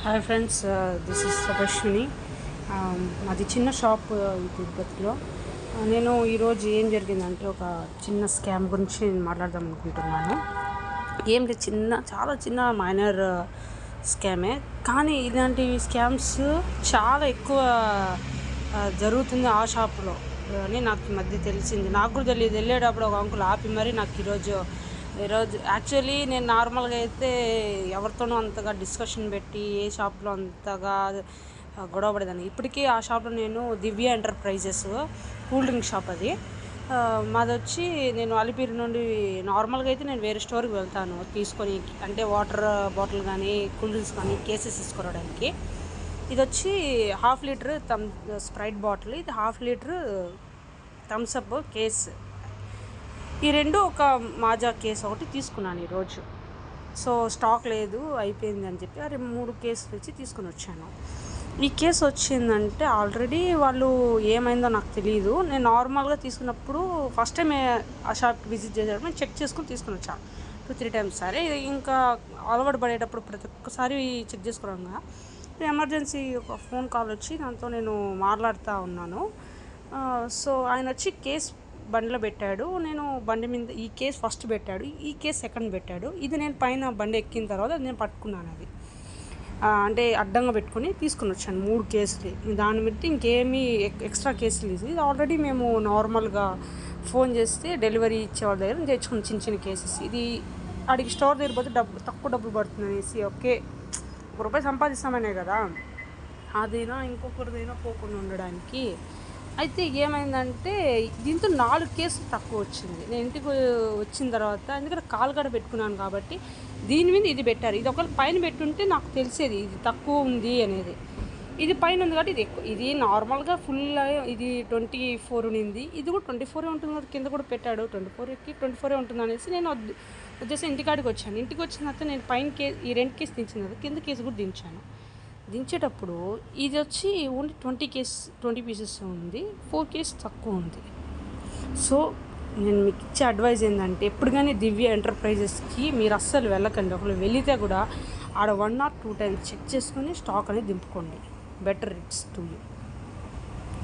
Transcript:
Hi friends, this is Tapaswini. మాది చిన్న shop ఈ తిరుపతిలో. నేను ఈరోజు ఏం జరిగిందంటే ఒక చిన్న స్కామ్ గురించి నేను మాట్లాడదాం అనుకుంటున్నాను. ఏం లేదు, చాలా చిన్న మైనర్ స్కామే, కానీ ఇలాంటి స్కామ్స్ చాలా ఎక్కువ జరుగుతుంది ఆ షాపులో అని నాకు ఈ మధ్య తెలిసింది. నాకు కూడా తెలియదు. వెళ్ళేటప్పుడు ఒక అంకుల్ ఆపి మరి నాకు ఈరోజు యాక్చువల్లీ నేను నార్మల్గా అయితే ఎవరితోనూ అంతగా డిస్కషన్ పెట్టి ఏ షాప్లో అంతగా గొడవ పడేదాన్ని. ఇప్పటికీ ఆ షాప్లో నేను దివ్య ఎంటర్ప్రైజెస్ కూల్ డ్రింక్ షాప్ అది. మాది వచ్చి నేను అలిపిరి నుండి నార్మల్గా అయితే నేను వేరే స్టోర్కి వెళ్తాను తీసుకొని, అంటే వాటర్ బాటిల్ కానీ కూల్ డ్రింక్స్ కానీ కేసెస్ తీసుకురావడానికి. ఇది వచ్చి 1/2 లీటర్ స్ప్రైట్ బాటిల్, ఇది 1/2 లీటర్ థమ్స్అప్ కేస్. ఈ రెండు ఒక మాజా కేసు ఒకటి తీసుకున్నాను ఈరోజు. సో స్టాక్ లేదు, అయిపోయింది అని చెప్పి 3 కేసులు వచ్చి తీసుకుని వచ్చాను. ఈ కేసు వచ్చిందంటే ఆల్రెడీ వాళ్ళు ఏమైందో నాకు తెలియదు. నేను నార్మల్గా తీసుకున్నప్పుడు ఫస్ట్ టైం ఆ షాప్కి విజిట్ చేసేటప్పుడు నేను చెక్ చేసుకుని తీసుకుని వచ్చాను 2-3 టైమ్స్. సరే ఇంకా అలవాటు పడేటప్పుడు ప్రతి ఒక్కసారి చెక్ చేసుకోవడంగా ఎమర్జెన్సీ ఒక ఫోన్ కాల్ వచ్చి దాంతో నేను మాట్లాడుతూ ఉన్నాను. సో ఆయన వచ్చి కేసు బండిలో పెట్టాడు. నేను బండి మీద ఈ కేసు ఫస్ట్ పెట్టాడు, ఈ కేసు సెకండ్ పెట్టాడు. ఇది నేను పైన బండి ఎక్కిన తర్వాత నేను పట్టుకున్నాను. అది అంటే అడ్డంగా పెట్టుకుని తీసుకుని వచ్చాను 3 కేసులు. దాని బట్టి ఇంకేమీ ఎక్స్ట్రా కేసులు ఇది ఆల్రెడీ మేము నార్మల్గా ఫోన్ చేస్తే డెలివరీ ఇచ్చే వాళ్ళ దగ్గర తెచ్చుకుని చిన్న కేసెస్. ఇది అడిగి స్టోర్ దగ్గర పోతే తక్కువ డబ్బులు పడుతుంది అనేసి ఓకే ₹1 సంపాదిస్తామనే కదా, అదైనా ఇంకొకరిదైనా పోకుండా ఉండడానికి. అయితే ఏమైందంటే దీంతో 4 కేసులు తక్కువ వచ్చింది. నేను ఇంటికి వచ్చిన తర్వాత, ఎందుకంటే కాలు గడ పెట్టుకున్నాను కాబట్టి దీని మీద ఇది పెట్టారు. ఇది ఒకవేళ పైన పెట్టుంటే నాకు తెలిసేది ఇది తక్కువ ఉంది అనేది. ఇది పైన ఉంది కాబట్టి ఇది ఎక్కువ. ఇది నార్మల్గా ఫుల్ ఇది 24 ఉంది, ఇది కూడా 24 ఉంటుంది కదా. కింద కూడా పెట్టాడు 24కి 24 ఉంటుంది అనేసి నేను ఉద్దేశం ఇంటికాడికి వచ్చాను. ఇంటికి వచ్చిన తర్వాత నేను పైన ఈ 2 కేసు దించిన తర్వాత కింద కేసు కూడా దించాను. దించేటప్పుడు ఇది వచ్చి ఓన్లీ 20 పీసెస్ ఉంది, 4 కేసు తక్కువ ఉంది. సో నేను మీకు ఇచ్చే అడ్వైజ్ ఏంటంటే ఎప్పుడు కానీ దివ్య ఎంటర్ప్రైజెస్కి మీరు అస్సలు వెళ్ళకండి. ఒకవేళ వెళితే కూడా ఆడ 1 or 2 టైమ్స్ చెక్ చేసుకొని స్టాక్ అనేది దింపుకోండి. Better it's to you.